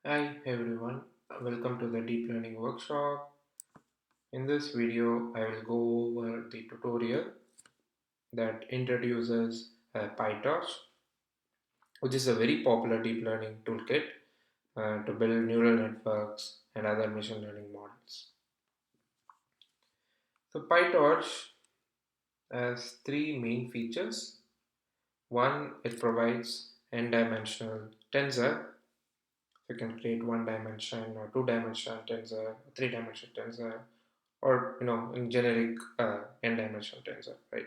Hi everyone, welcome to the deep learning workshop. In this video, I will go over the tutorial that introduces PyTorch, which is a very popular deep learning toolkit to build neural networks and other machine learning models. So PyTorch has three main features. One, it provides n-dimensional tensor. You can create one dimension or two-dimensional tensor, three-dimensional tensor, or in generic n-dimensional tensor, right?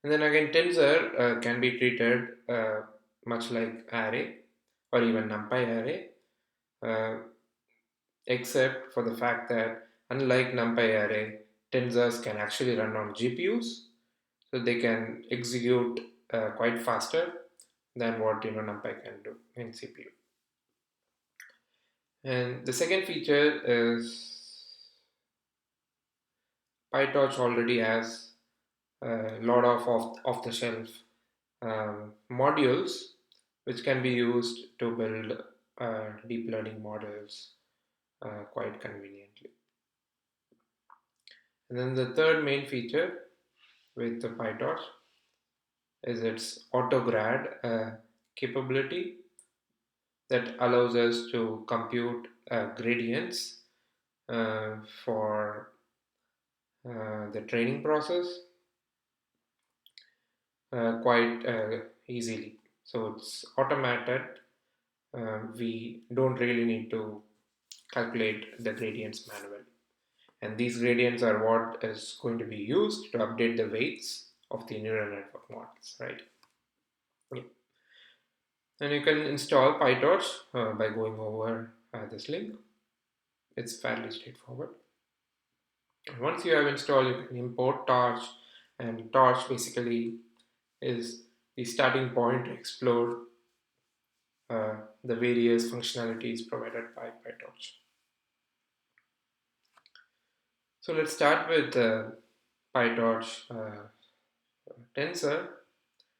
And then again, tensor can be treated much like array or even NumPy array, uh, except for the fact that unlike NumPy array, tensors can actually run on GPUs, so they can execute quite faster than what NumPy can do in CPU. And the second feature is PyTorch already has a lot of off-the-shelf modules which can be used to build deep learning models quite conveniently. And then the third main feature with the PyTorch is its autograd capability that allows us to compute gradients for the training process quite easily. So it's automated. We don't really need to calculate the gradients manually. And these gradients are what is going to be used to update the weights of the neural network models, right? Yeah. And you can install PyTorch by going over this link. It's fairly straightforward. And once you have installed, you can import Torch, and Torch basically is the starting point to explore the various functionalities provided by PyTorch. So let's start with PyTorch tensor.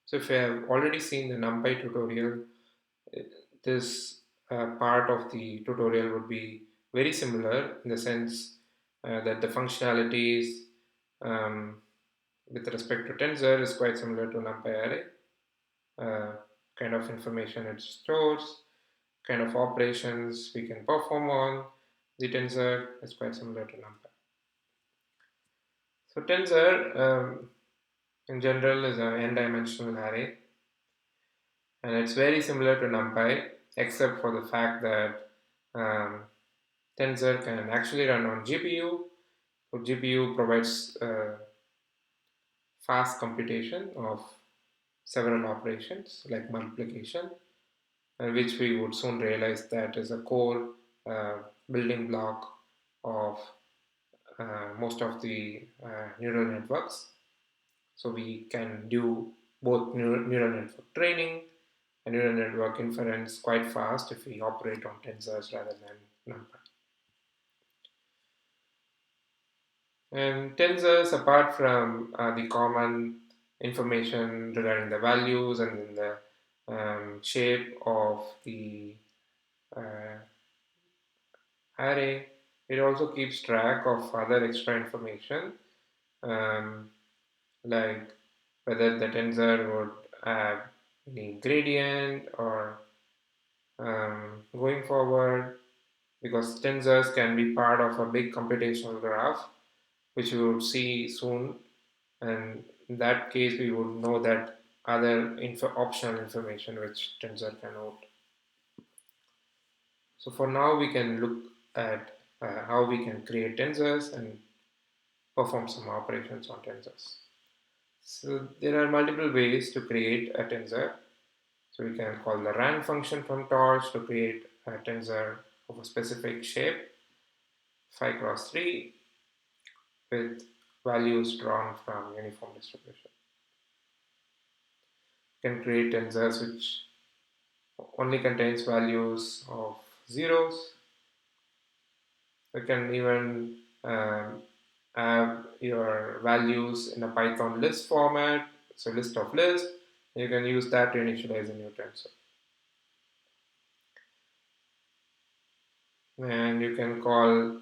So if you have already seen the NumPy tutorial, this part of the tutorial would be very similar in the sense that the functionalities um, with respect to tensor is quite similar to NumPy array. Kind of information it stores, kind of operations we can perform on the tensor is quite similar to NumPy. So tensor in general is an n-dimensional array, and it's very similar to NumPy except for the fact that Tensor can actually run on GPU. So GPU provides fast computation of several operations like multiplication, which we would soon realize that is a core uh, building block of most of the neural networks. So we can do both neural network training and neural network inference quite fast if we operate on tensors rather than NumPy. And tensors, apart from the common information regarding the values and then the shape of the uh, array, it also keeps track of other extra information, um, like whether the tensor would have any gradient or going forward, because tensors can be part of a big computational graph, which we would see soon. And in that case, we would know that other optional information which tensor can hold. So for now, we can look at how we can create tensors and perform some operations on tensors. So there are multiple ways to create a tensor. So we can call the ran function from torch to create a tensor of a specific shape, 5 cross 3, with values drawn from uniform distribution. You can create tensors which only contains values of zeros. You can even have your values in a Python list format, so list of lists. You can use that to initialize a new tensor. and you can call,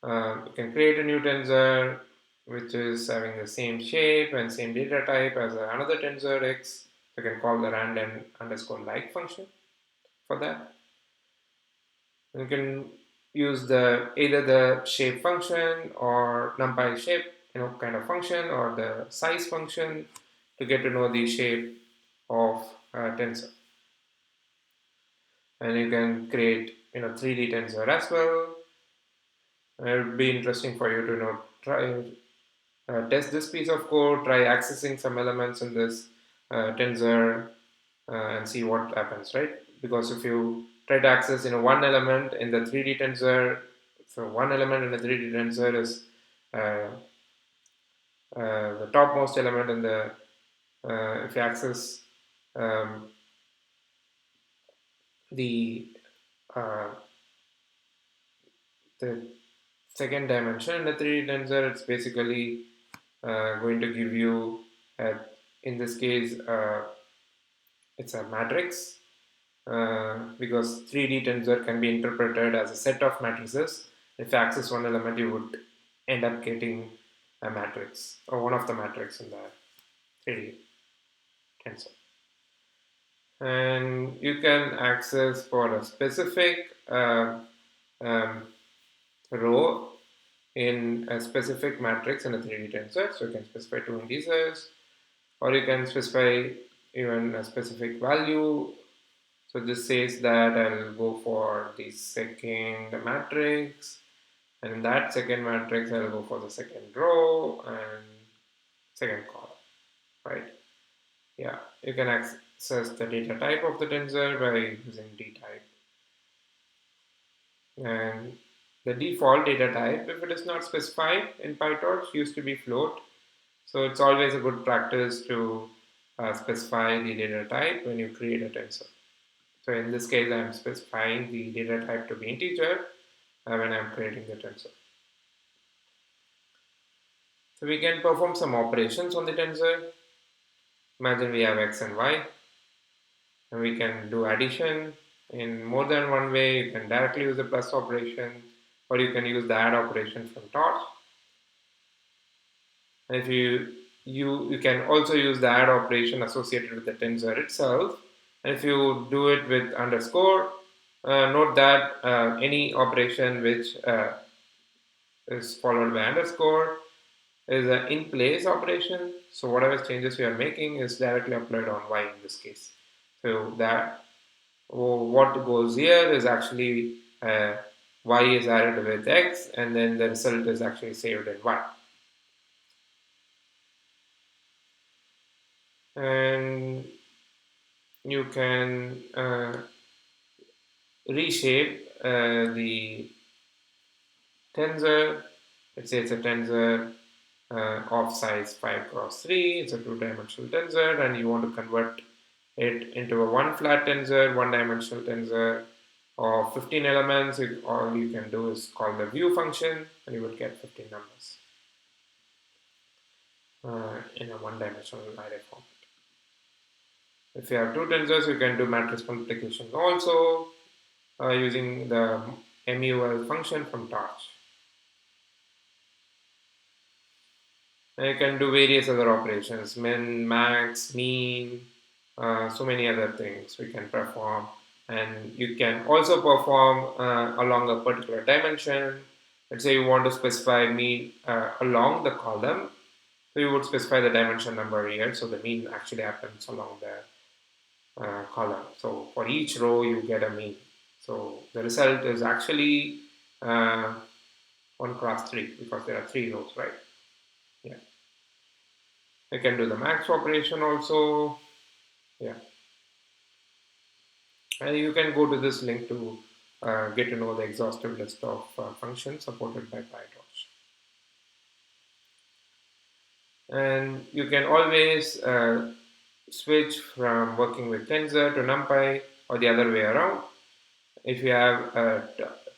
you can create a new tensor which is having the same shape and same data type as another tensor x. You can call the random underscore like function for that. You can use the either the shape function or numpy shape, kind of function, or the size function to get to know the shape of a tensor. And you can create 3D tensor as well. It would be interesting for you to try test this piece of code, try accessing some elements in this tensor, and see what happens, right? Because if you try to access one element in the 3D tensor, so one element in the 3D tensor is uh, the topmost element in the if you access um, the uh, the second dimension in the 3D tensor, it's basically going to give you, in this case, it's a matrix, because 3D tensor can be interpreted as a set of matrices. If you access one element, you would end up getting a matrix or one of the matrices in the 3D tensor. And you can access for a specific um, row in a specific matrix in a 3D tensor. So you can specify two integers, or you can specify even a specific value. So this says that I'll go for the second matrix, and in that second matrix I'll go for the second row and second column, right? Yeah, you can access the data type of the tensor by using dtype. And the default data type, if it is not specified in PyTorch, used to be float. So it's always a good practice to specify the data type when you create a tensor. So in this case, I'm specifying the data type to be integer when I'm creating the tensor. So we can perform some operations on the tensor. Imagine we have x and y, and we can do addition in more than one way. You can directly use the plus operation, or you can use the add operation from torch. And if you can also use the add operation associated with the tensor itself. And if you do it with underscore, note that any operation which is followed by underscore is an in place operation. So whatever changes we are making is directly applied on y in this case. So that what goes here is actually y is added with x, and then the result is actually saved in y. And you can reshape the tensor. Let's say it's a tensor of size 5 cross 3. It's a two-dimensional tensor, and you want to convert it into a one flat tensor, one-dimensional tensor of 15 elements. All you can do is call the view function, and you will get 15 numbers in a one-dimensional array format. If you have two tensors, you can do matrix multiplication also using the mul function from Torch. And you can do various other operations, min, max, mean, so many other things we can perform. And you can also perform along a particular dimension. Let's say you want to specify mean along the column. So you would specify the dimension number here. So the mean actually happens along the column. So for each row, you get a mean. So the result is actually 1 cross 3 because there are 3 rows, right? Yeah. I can do the max operation also. Yeah. And you can go to this link to get to know the exhaustive list of functions supported by PyTorch. And you can always switch from working with tensor to numpy or the other way around. If you have a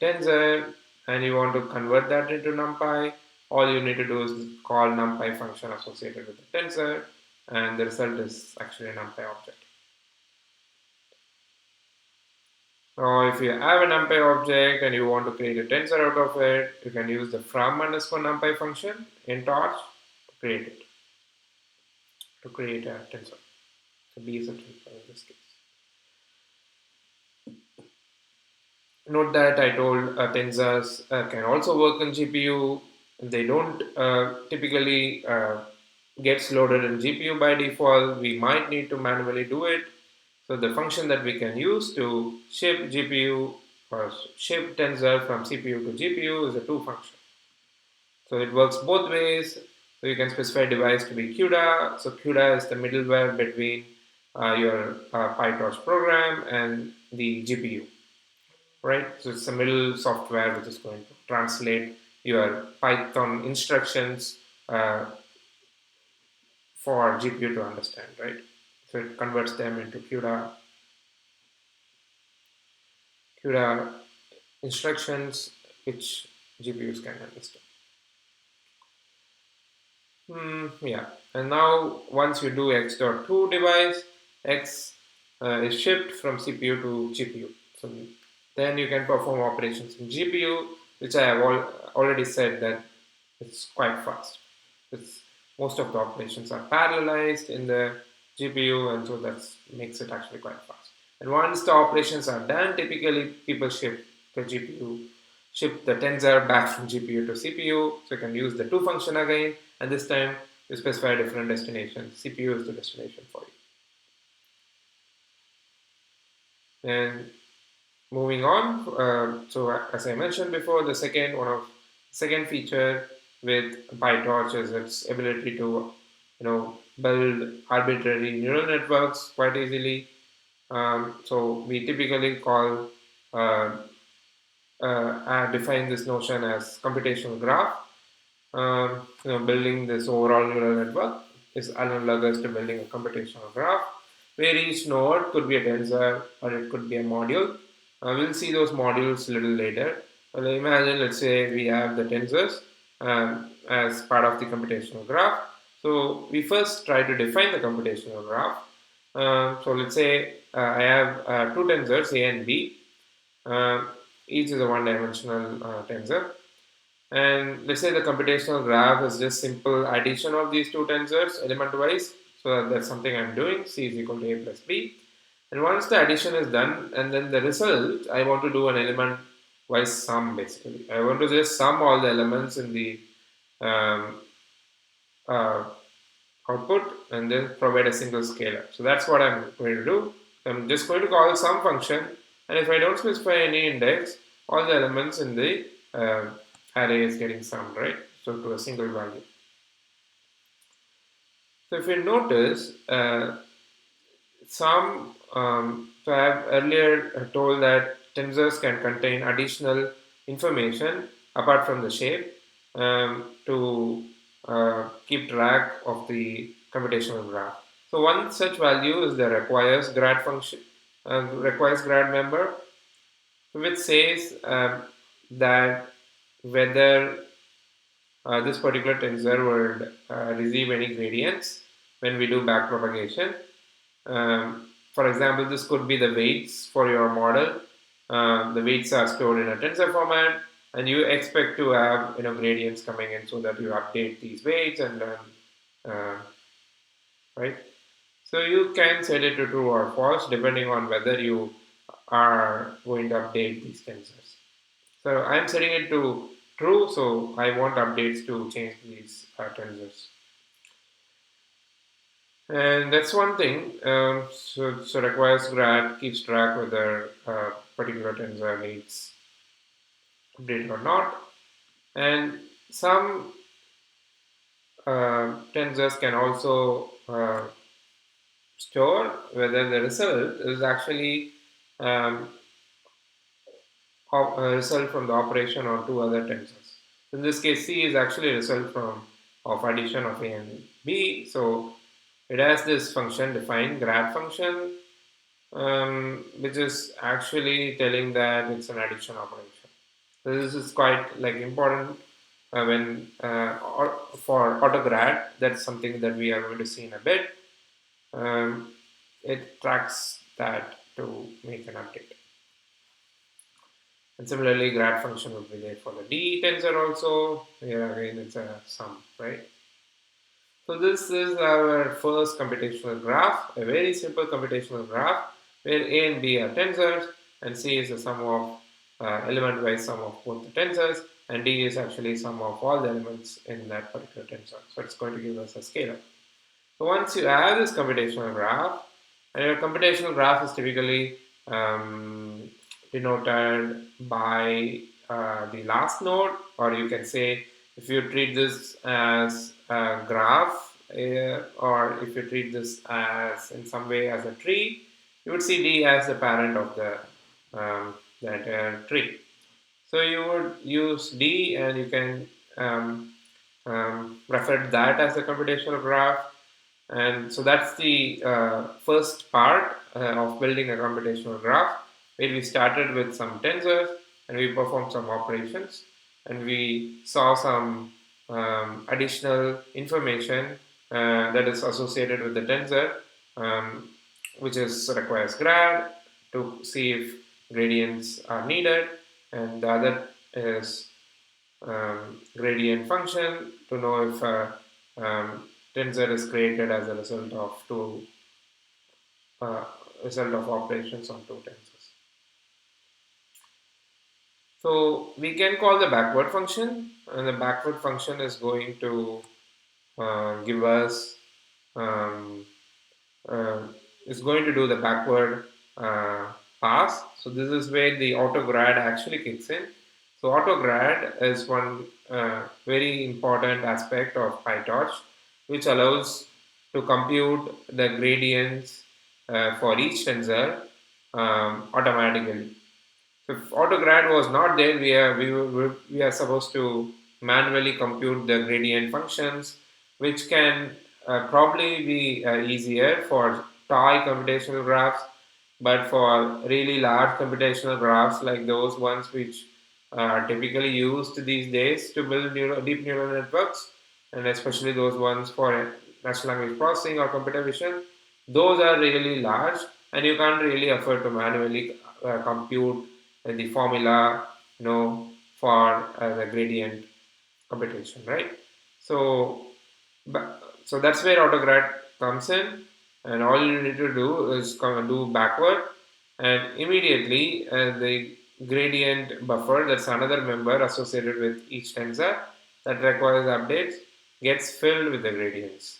tensor and you want to convert that into numpy, all you need to do is call numpy function associated with the tensor, and the result is actually a numpy object. Or if you have a NumPy object and you want to create a tensor out of it, you can use the from_NumPy function in Torch to create a tensor. So B is a tensor in this case. Note that I told tensors can also work on GPU. They don't typically gets loaded in GPU by default. We might need to manually do it. So the function that we can use to ship GPU or ship tensor from CPU to GPU is a to function. So it works both ways. So you can specify device to be CUDA. So CUDA is the middleware between your PyTorch program and the GPU, right? So it's a middle software which is going to translate your Python instructions for GPU to understand, right? So it converts them into CUDA instructions which GPUs can understand. Yeah, and now once you do x.to device, x is shipped from CPU to GPU. So then you can perform operations in GPU, which I have already said that it's quite fast. Most of the operations are parallelized in the GPU, and so that makes it actually quite fast. And once the operations are done, typically people ship the GPU, ship the tensor back from GPU to CPU. So you can use the to function again, and this time you specify a different destination. CPU is the destination for you. And moving on, so as I mentioned before, the second feature with PyTorch is its ability to, build arbitrary neural networks quite easily. So we typically define this notion as computational graph. Building this overall neural network is analogous to building a computational graph, where each node could be a tensor or it could be a module. We'll see those modules a little later. Well, imagine, let's say, we have the tensors as part of the computational graph. So we first try to define the computational graph. So let's say I have two tensors, A and B. Each is a one-dimensional tensor. And let's say the computational graph is just simple addition of these two tensors element-wise. So that's something I'm doing, C is equal to A plus B. And once the addition is done, and then the result, I want to do an element-wise sum basically. I want to just sum all the elements in the um, uh, output and then provide a single scalar. So that's what I'm going to do. I'm just going to call some function, and if I don't specify any index, all the elements in the array is getting summed, right? So to a single value. So if you notice, so I have earlier told that tensors can contain additional information apart from the shape to keep track of the computational graph. So one such value is the requires grad function, requires grad member, which says that whether this particular tensor would receive any gradients when we do backpropagation. For example, this could be the weights for your model. The weights are stored in a tensor format, and you expect to have gradients coming in so that you update these weights and then right. So you can set it to true or false depending on whether you are going to update these tensors. So I'm setting it to true, so I want updates to change these tensors. And that's one thing. So requires grad keeps track whether particular tensor needs update or not. And some tensors can also store whether the result is actually um, a result from the operation on two other tensors. In this case, C is actually a result of addition of A and B. So it has this function defined grad function, which is actually telling that it's an addition operation. So this is quite important for AutoGrad. That's something that we are going to see in a bit. It tracks that to make an update. And similarly, grad function would be there for the D tensor also. Here again, it's a sum, right? So this is our first computational graph, a very simple computational graph where A and B are tensors and C is the sum of element-wise sum of both the tensors, and D is actually sum of all the elements in that particular tensor. So it's going to give us a scalar. So once you have this computational graph, and your computational graph is typically denoted by the last node, or you can say if you treat this as a graph, or if you treat this as in some way as a tree, you would see D as the parent of the entire tree. So you would use D, and you can refer that as a computational graph. And so that's the first part of building a computational graph, where we started with some tensors and we performed some operations and we saw some additional information that is associated with the tensor, um, which is requires grad to see if gradients are needed, and the other is gradient function to know if um, tensor is created as a uh, result of operations on two tensors. So we can call the backward function, and the backward function is going to give us um, uh, is going to do the backward pass. So this is where the autograd actually kicks in. So autograd is one very important aspect of PyTorch, which allows to compute the gradients for each tensor automatically. So if autograd was not there, we are supposed to manually compute the gradient functions, which can probably be easier for toy computational graphs, but for really large computational graphs like those ones which are typically used these days to build deep neural networks, and especially those ones for natural language processing or computer vision, those are really large, and you can't really afford to manually compute the formula, for the gradient computation, right? So, so that's where autograd comes in, and all you need to do is do backward, and immediately the gradient buffer, that's another member associated with each tensor that requires updates, gets filled with the gradients.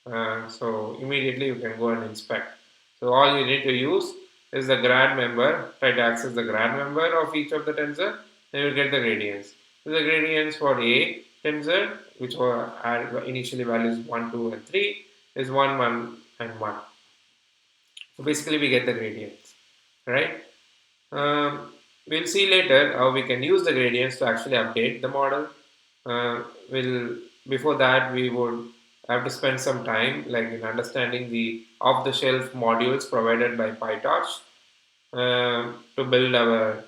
So immediately you can go and inspect. So all you need to use is the grad member, try to access the grad member of each of the tensor, then you get the gradients. So the gradients for A tensor, which were initially values 1, 2, and 3, is 1, 1, and 1. So basically we get the gradients, right? We'll see later how we can use the gradients to actually update the model. Will Before that we would have to spend some time like in understanding the off-the-shelf modules provided by PyTorch to build our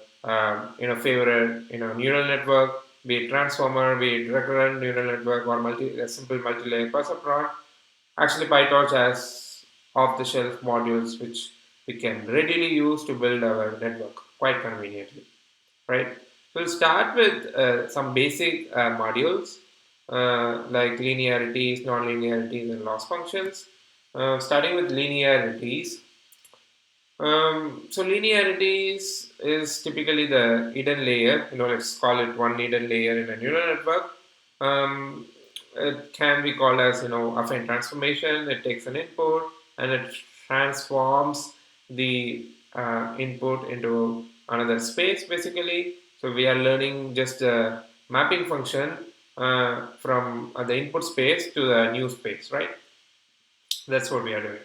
favorite neural network, be it transformer, be it recurrent neural network, or a simple multi-layer perceptron. Actually, PyTorch has off-the-shelf modules which we can readily use to build our network quite conveniently, right? We'll start with some basic modules like linearities, non-linearities, and loss functions. Starting with linearities. So linearities is typically the hidden layer. Let's call it one hidden layer in a neural network. Um, it can be called as affine transformation. It takes an input and it transforms the input into another space basically. So we are learning just a mapping function from the input space to the new space, right? That's what we are doing.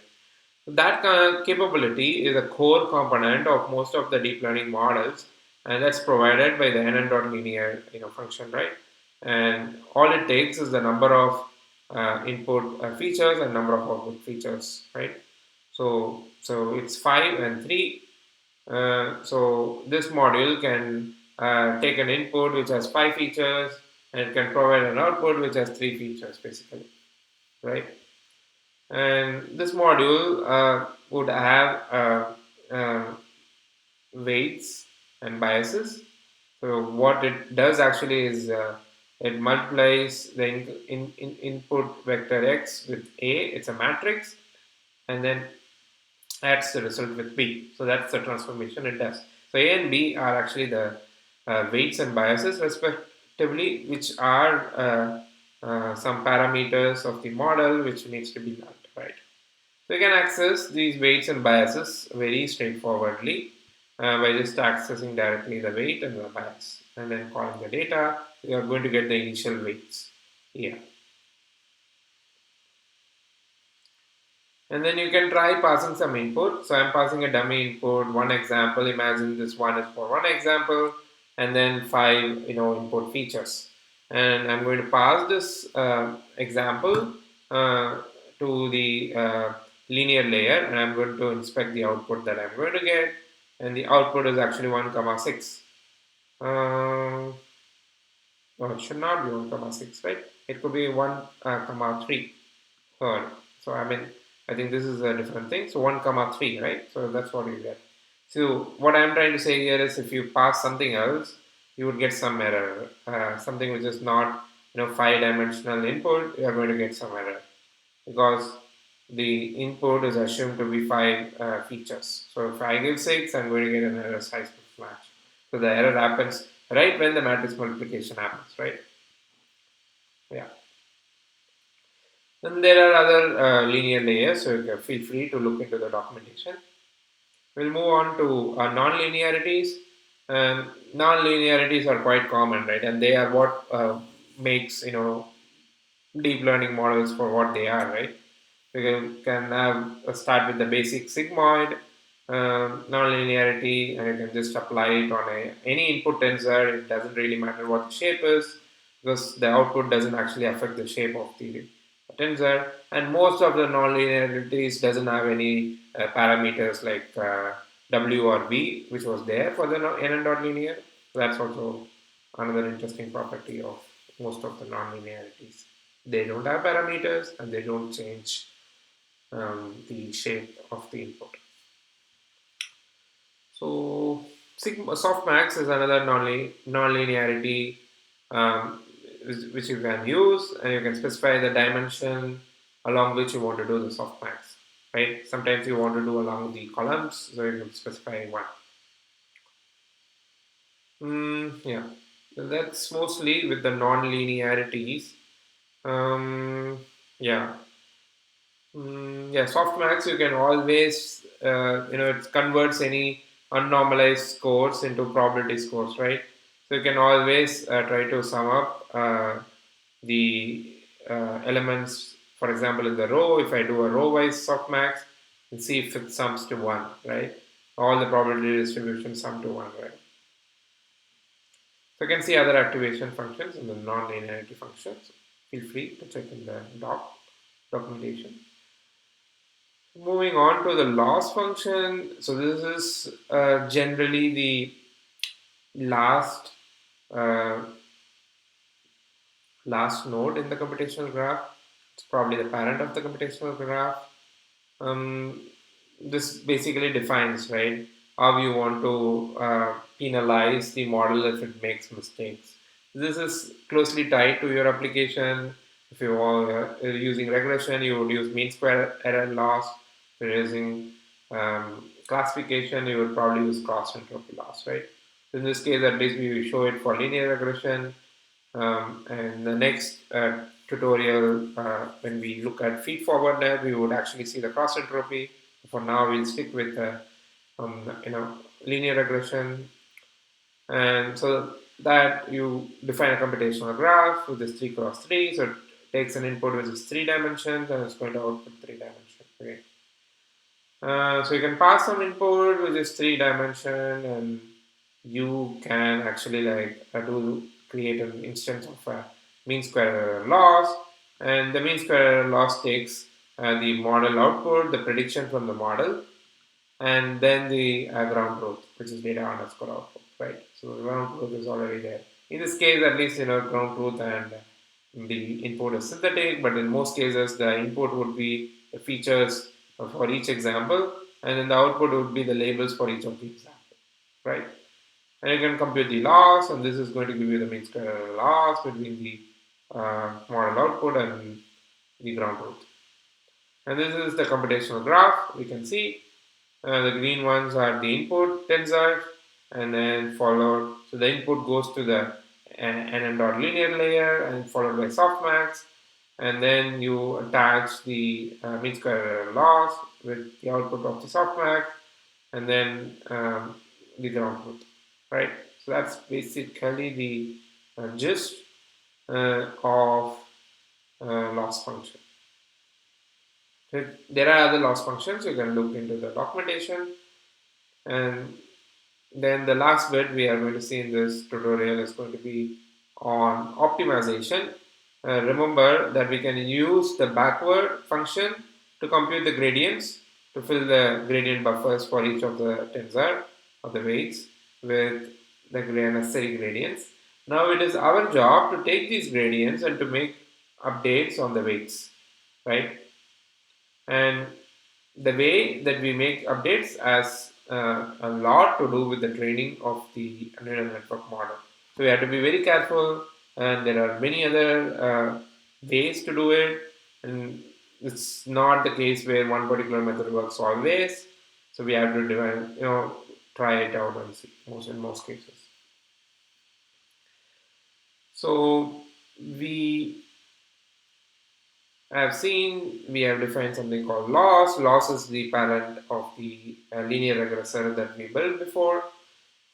That capability is a core component of most of the deep learning models, and that's provided by the nn.linear function, right? And all it takes is the number of input features and number of output features, right? So it's 5 and 3. So this module can take an input which has 5 features and it can provide an output which has 3 features, basically, right? And this module would have weights and biases. So what it does actually is it multiplies the input vector x with A, it's a matrix, and then adds the result with B. So that's the transformation it does. So A and B are actually the weights and biases respectively, which are some parameters of the model which needs to be learned, right? So you can access these weights and biases very straightforwardly by just accessing directly the weight and the bias, and then calling the data. You are going to get the initial weights here. And then you can try passing some input. So I'm passing a dummy input, one example. Imagine this one is for one example, and then five, input features. And I'm going to pass this example to the linear layer, and I'm going to inspect the output that I'm going to get. And the output is actually 1 comma 6. No, it should not be 1 comma 6, right? It could be 1 comma 3. Third. So I think this is a different thing. So 1 comma 3, right? So that's what you get. So what I'm trying to say here is if you pass something else, you would get some error. Something which is not 5-dimensional input, you are going to get some error because the input is assumed to be 5 features. So if I give 6, I'm going to get an error size match. So the error happens right when the matrix multiplication happens, right? Yeah. Then there are other linear layers, so you can feel free to look into the documentation. We'll move on to non-linearities. Non-linearities are quite common, right? And they are what makes deep learning models for what they are, right? We can have start with the basic sigmoid non-linearity, and you can just apply it on any input tensor. It doesn't really matter what the shape is because the output doesn't actually affect the shape of the tensor. And most of the non-linearities doesn't have any parameters like W or V, which was there for the n dot linear. So that's also another interesting property of most of the non-linearities. They don't have parameters and they don't change the shape of the input. So Softmax is another non-linearity which you can use, and you can specify the dimension along which you want to do the softmax. Right? Sometimes you want to do along the columns, so you can specify one. Yeah, that's mostly with the non-linearities. Yeah. Yeah, softmax you can always it converts any unnormalized scores into probability scores, right? So you can always try to sum up the elements, for example, in the row. If I do a row-wise softmax, and see if it sums to 1, right? All the probability distributions sum to 1, right? So you can see other activation functions in the non-linearity functions. Feel free to check in the documentation. Moving on to the loss function. So this is generally the last uh, last node in the computational graph. It's probably the parent of the computational graph. This basically defines, right, how you want to penalize the model if it makes mistakes. This is closely tied to your application. If you are using regression, you would use mean square error loss. If you're using classification, you would probably use cross entropy loss, right? In this case, at least we show it for linear regression. And the next tutorial, when we look at feed-forwarded, we would actually see the cross entropy. For now, we'll stick with linear regression. And so that you define a computational graph with this 3 cross 3. So it takes an input which is 3 dimensions and it's going to output 3 dimensions. Okay. So you can pass some input which is 3 dimension, and you can actually create an instance of a mean square error loss, and the mean square error loss takes the model output, the prediction from the model, and then the ground truth, which is data underscore output, right? So the ground truth is already there. In this case, at least ground truth and the input is synthetic, but in most cases, the input would be the features for each example, and then the output would be the labels for each of the examples, right? And you can compute the loss, and this is going to give you the mean square error loss between the model output and the ground truth. And this is the computational graph. We can see the green ones are the input tensor, and then followed. So the input goes to the NM dot linear layer, and followed by softmax, and then you attach the mean square error loss with the output of the softmax, and then the ground truth, right? So that's basically the gist of loss function. So there are other loss functions. You can look into the documentation. And then the last bit we are going to see in this tutorial is going to be on optimization. Remember that we can use the backward function to compute the gradients, to fill the gradient buffers for each of the tensor or the weights with the necessary gradients. Now it is our job to take these gradients and to make updates on the weights, right? And the way that we make updates has a lot to do with the training of the neural network model. So we have to be very careful, and there are many other ways to do it, and it's not the case where one particular method works always. So we have to try it out and see in most cases. So we have seen we have defined something called loss. Loss is the parent of the linear regressor that we built before.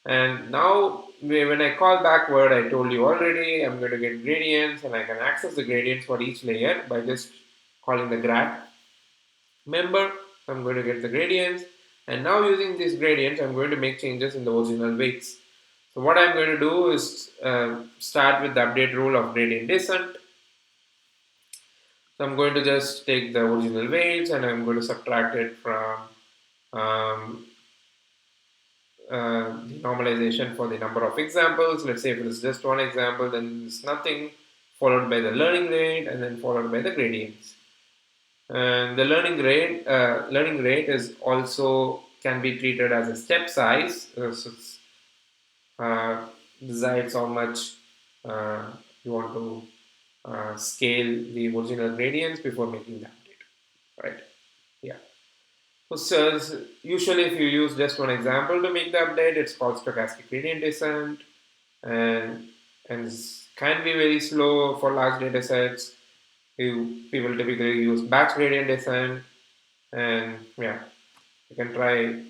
And now when I call backward, I told you already, I'm going to get gradients, and I can access the gradients for each layer by just calling the grad member. I'm going to get the gradients, and now using these gradients, I'm going to make changes in the original weights. So what I'm going to do is start with the update rule of gradient descent. So I'm going to just take the original weights, and I'm going to subtract it from um, the normalization for the number of examples. Let's say if it is just one example, then it's nothing, followed by the learning rate, and then followed by the gradients. And the learning rate is also can be treated as a step size. So it's, decides how much you want to scale the original gradients before making the update, right? Yeah. So usually if you use just one example to make the update, it's called stochastic gradient descent, and it can be very slow for large data sets. People typically use batch gradient descent, and yeah, you can try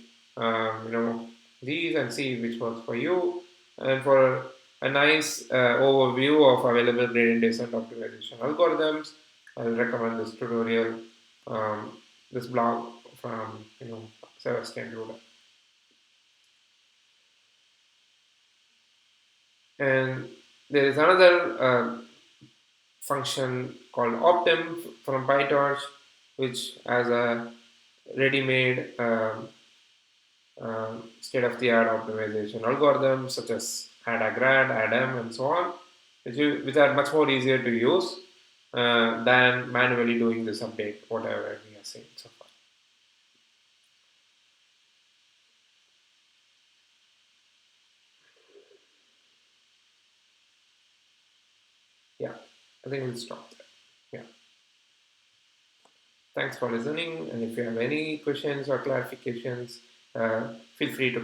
these and see which works for you. And for a nice overview of available gradient descent optimization algorithms, I'll recommend this tutorial, this blog from Sebastian Ruler. And there is another function called optim from PyTorch, which has a ready-made state-of-the-art optimization algorithms such as ADA-GRAD, ADAM, and so on, which are much more easier to use than manually doing this update, whatever we are seeing so far. Yeah, I think we'll stop there. Yeah. Thanks for listening, and if you have any questions or clarifications, feel free to